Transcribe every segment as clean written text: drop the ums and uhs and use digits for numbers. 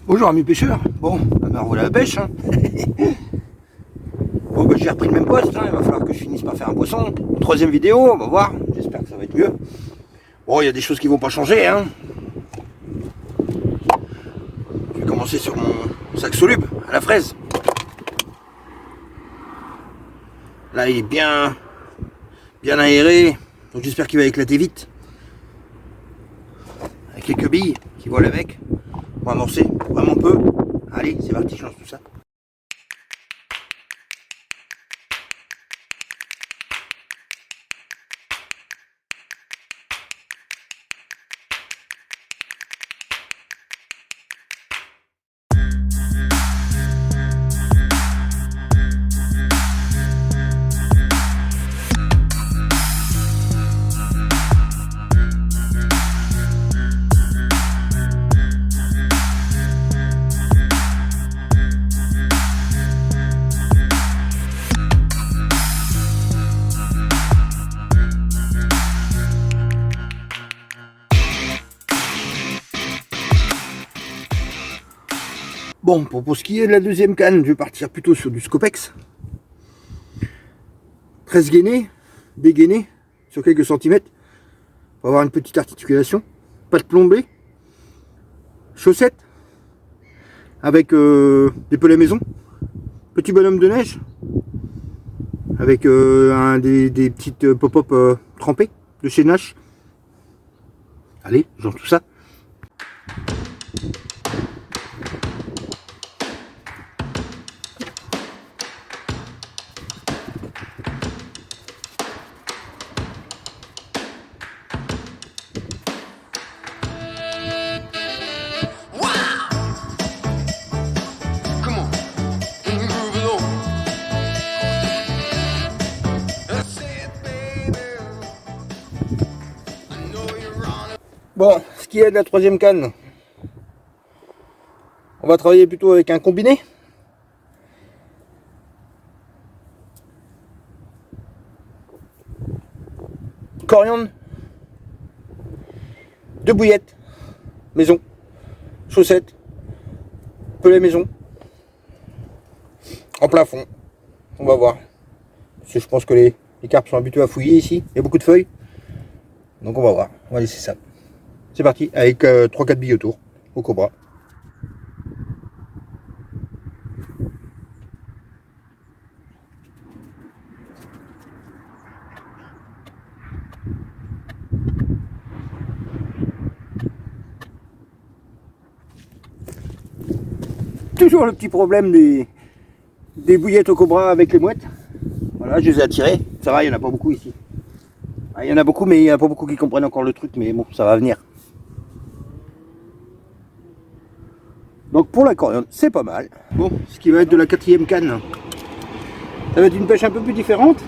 Bonjour amis pêcheurs. Bon, me revoilà la pêche. Hein. Bon, bah, j'ai repris le même poste. Hein. Il va falloir que je finisse par faire un poisson. Troisième vidéo, on va voir. J'espère que ça va être mieux. Bon, il y a des choses qui vont pas changer. Hein. Je vais commencer sur mon sac soluble à la fraise. Là, il est bien aéré. Donc j'espère qu'il va éclater vite. Avec quelques billes qui volent avec. Pour amorcer vraiment peu. Allez, c'est parti, je lance tout ça. Bon, pour ce qui est de la deuxième canne, je vais partir plutôt sur du Scopex. 13 gainés, dégainé sur quelques centimètres pour avoir une petite articulation. Pas de plombée. Chaussettes avec des pelets maison. Petit bonhomme de neige avec des petites pop-up trempées de chez Nash. Allez, j'en tout ça. Bon, ce qui est de la troisième canne, on va travailler plutôt avec un combiné. Coriandre, 2 bouillettes, maison, chaussettes, pellet maison, en plafond. On va voir. Parce que je pense que les carpes sont habitués à fouiller ici. Il y a beaucoup de feuilles. Donc on va voir. On va laisser ça. C'est parti, avec 3-4 billes autour, au cobra. Toujours le petit problème des bouillettes au cobra avec les mouettes. Voilà, je les ai attirées. Ça va, il n'y en a pas beaucoup ici. Il y en a beaucoup, mais il n'y en a pas beaucoup qui comprennent encore le truc. Mais bon, ça va venir. Donc pour la coriandre, c'est pas mal. Bon, ce qui va être de la quatrième canne, ça va être une pêche un peu plus différente.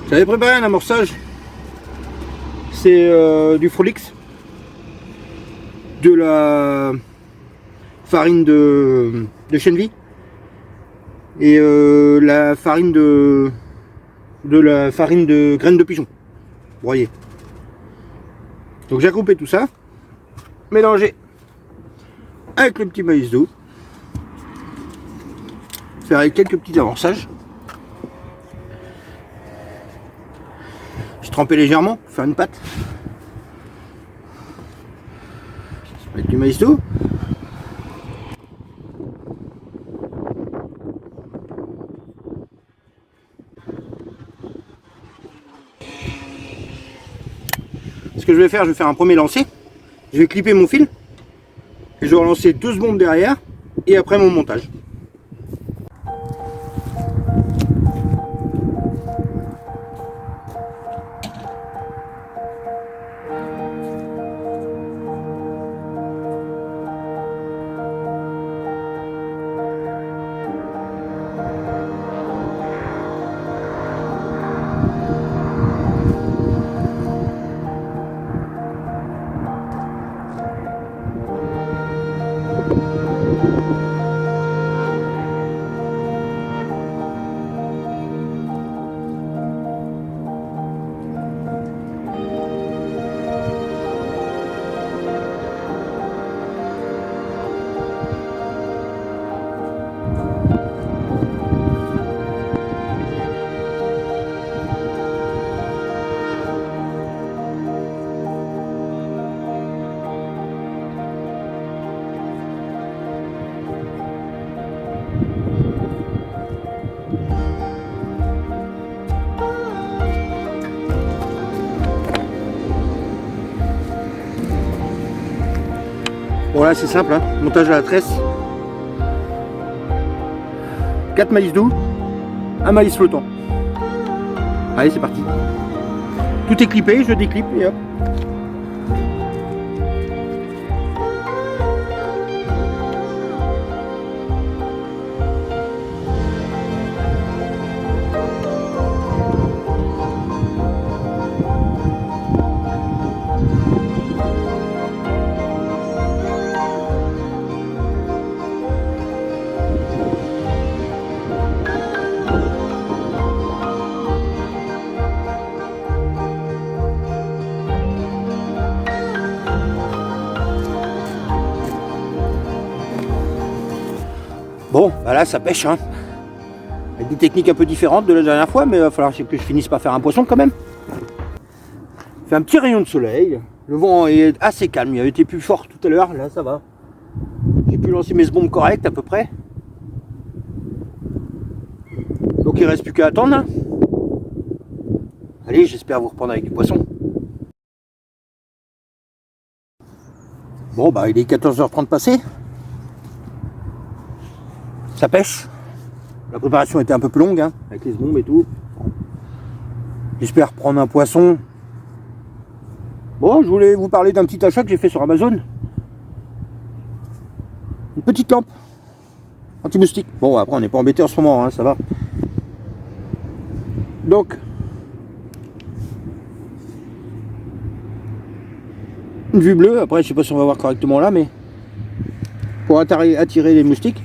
J'avais préparé un amorçage. C'est du Frolix, de la farine de chènevis et la farine de graines de pigeon broyée. Donc j'ai regroupé tout ça, mélangé avec le petit maïs doux, faire avec quelques petits amorçages. J'ai trempé légèrement pour faire une pâte. Avec du maïs doux. Ce que je vais faire un premier lancer. Je vais clipper mon fil et je vais relancer 2 secondes derrière et après mon montage. Voilà, c'est simple, hein. Montage à la tresse. 4 maïs doux, un maïs flottant. Allez, c'est parti. Tout est clippé, je déclippe et hop. Bon, bah là ça pêche, hein. Avec des techniques un peu différentes de la dernière fois, mais il va falloir que je finisse par faire un poisson quand même. Il fait un petit rayon de soleil, le vent est assez calme, il avait été plus fort tout à l'heure, là ça va. J'ai pu lancer mes bombes correctes à peu près. Donc il reste plus qu'à attendre, hein. Allez, j'espère vous reprendre avec du poisson. Bon bah il est 14h30 passé. Ça pêche. La préparation était un peu plus longue, hein, avec les bombes et tout. J'espère prendre un poisson. Bon, je voulais vous parler d'un petit achat que j'ai fait sur Amazon. Une petite lampe anti-moustique. Bon, après on n'est pas embêté en ce moment, hein, ça va. Donc, une vue bleue. Après, je sais pas si on va voir correctement là, mais pour attirer les moustiques.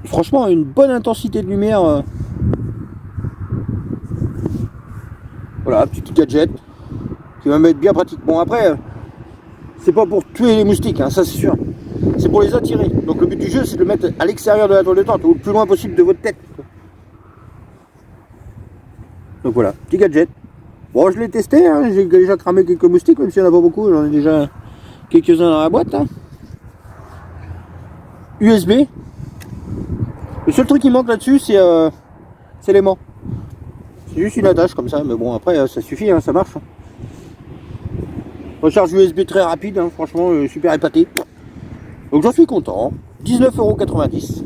Franchement, une bonne intensité de lumière. Voilà, petit gadget qui va m'être bien pratique. Bon, après, c'est pas pour tuer les moustiques, hein, ça c'est sûr. C'est pour les attirer. Donc le but du jeu, c'est de le mettre à l'extérieur de la toile de tente, ou le plus loin possible de votre tête. Donc voilà, petit gadget. Bon, je l'ai testé, hein, j'ai déjà cramé quelques moustiques, même s'il n'y en a pas beaucoup, j'en ai déjà quelques-uns dans la boîte. Hein. USB. Le seul truc qui manque là-dessus, c'est l'aimant. C'est juste une attache comme ça, mais bon, après, ça suffit, hein, ça marche. Hein. Recharge USB très rapide, hein, franchement, super épaté. Donc j'en suis content. 19,90 €.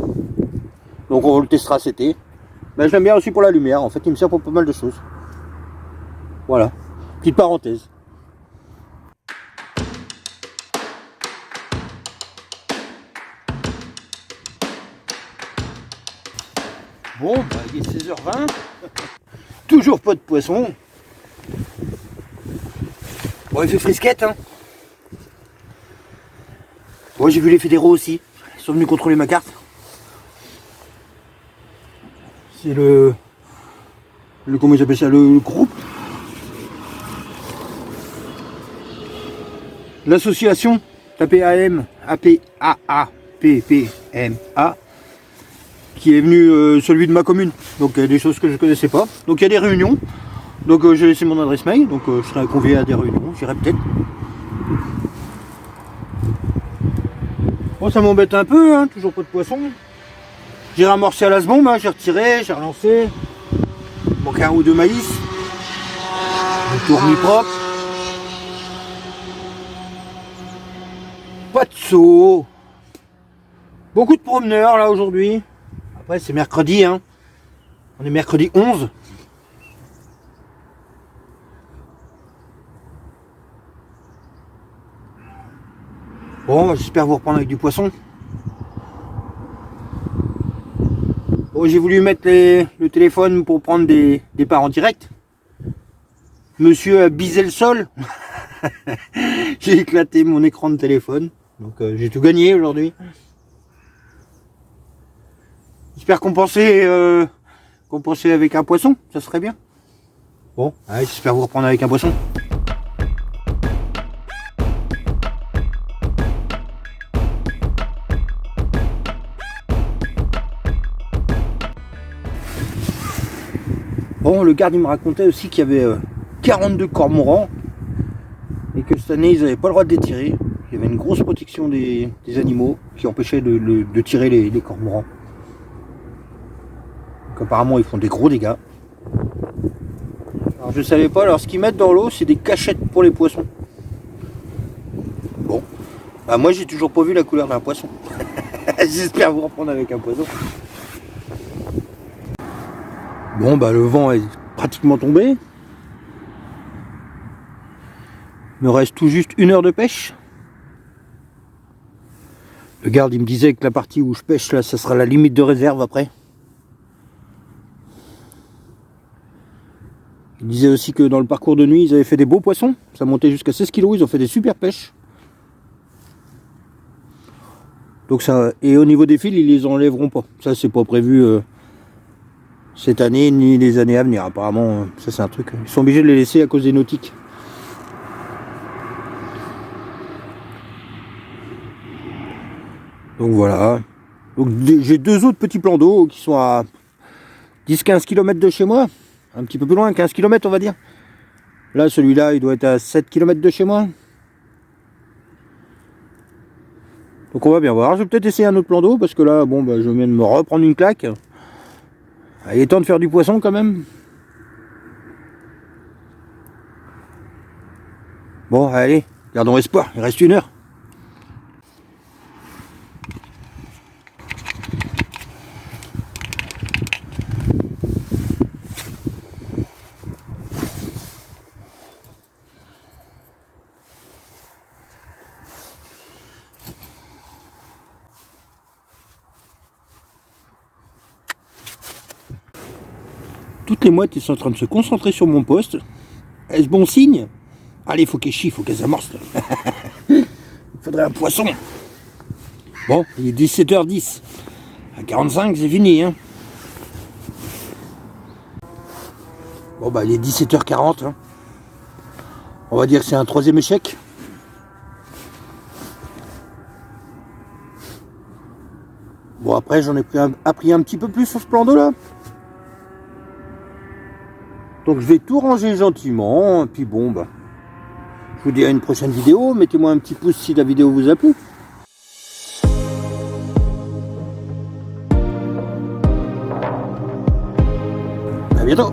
Donc on le testera cet été. Ben, je l'aime bien aussi pour la lumière, en fait, il me sert pour pas mal de choses. Voilà, petite parenthèse. Bon, bah, il est 16h20. Toujours pas de poisson. Bon, il fait frisquette, hein. Bon, j'ai vu les fédéraux aussi. Ils sont venus contrôler ma carte. C'est comment ils appellent ça, le groupe. L'association APAM, APAAPPMA, qui est venu celui de ma commune. Donc il y a des choses que je ne connaissais pas. Donc il y a des réunions. Donc j'ai laissé mon adresse mail. Donc je serai convié à des réunions. J'irai peut-être. Bon, ça m'embête un peu, hein, toujours pas de poisson. J'ai ramorcé à la seconde, hein, j'ai retiré, j'ai relancé. Il manque un ou deux maïs. Un tournis propre. Pas de seau. Beaucoup de promeneurs là aujourd'hui. Après c'est mercredi, hein. On est mercredi 11. Bon, j'espère vous reprendre avec du poisson. Bon, j'ai voulu mettre le téléphone pour prendre des parts en direct. Monsieur a bisé le sol. J'ai éclaté mon écran de téléphone. Donc j'ai tout gagné aujourd'hui. J'espère compenser avec un poisson, ça serait bien. Bon, allez, j'espère vous reprendre avec un poisson. Bon, le garde il me racontait aussi qu'il y avait 42 cormorans et que cette année ils n'avaient pas le droit de les tirer. Il y avait une grosse protection des animaux qui empêchait de tirer les cormorans. Donc apparemment ils font des gros dégâts. Alors je savais pas. Alors ce qu'ils mettent dans l'eau, c'est des cachettes pour les poissons. Bon, bah moi j'ai toujours pas vu la couleur d'un poisson. J'espère vous reprendre avec un poisson. Bon bah le vent est pratiquement tombé. Il me reste tout juste 1 heure de pêche. Le garde il me disait que la partie où je pêche là, ça sera la limite de réserve après. Il disait aussi que dans le parcours de nuit, ils avaient fait des beaux poissons. Ça montait jusqu'à 16 kg, ils ont fait des super pêches. Donc ça, et au niveau des fils, ils les enlèveront pas. Ça, c'est pas prévu cette année ni les années à venir. Apparemment, ça c'est un truc. Ils sont obligés de les laisser à cause des nautiques. Donc voilà. Donc j'ai 2 autres petits plans d'eau qui sont à 10-15 km de chez moi. Un petit peu plus loin, 15 km on va dire. Là, celui-là, il doit être à 7 km de chez moi. Donc on va bien voir. Je vais peut-être essayer un autre plan d'eau parce que là, bon, bah, je viens de me reprendre une claque. Il est temps de faire du poisson quand même. Bon, allez, gardons espoir. Il reste 1 heure. Toutes les mouettes, ils sont en train de se concentrer sur mon poste. Est-ce bon signe? Allez, faut qu'elles chient, faut qu'elles amorcent. Il faudrait un poisson. Bon, il est 17h10. À 45, c'est fini. Hein. Bon, bah, il est 17h40. Hein. On va dire que c'est un 3e échec. Bon, après, j'en ai appris un petit peu plus sur ce plan d'eau là. Donc, je vais tout ranger gentiment. Et puis, bon, bah, je vous dis à une prochaine vidéo. Mettez-moi un petit pouce si la vidéo vous a plu. À bientôt.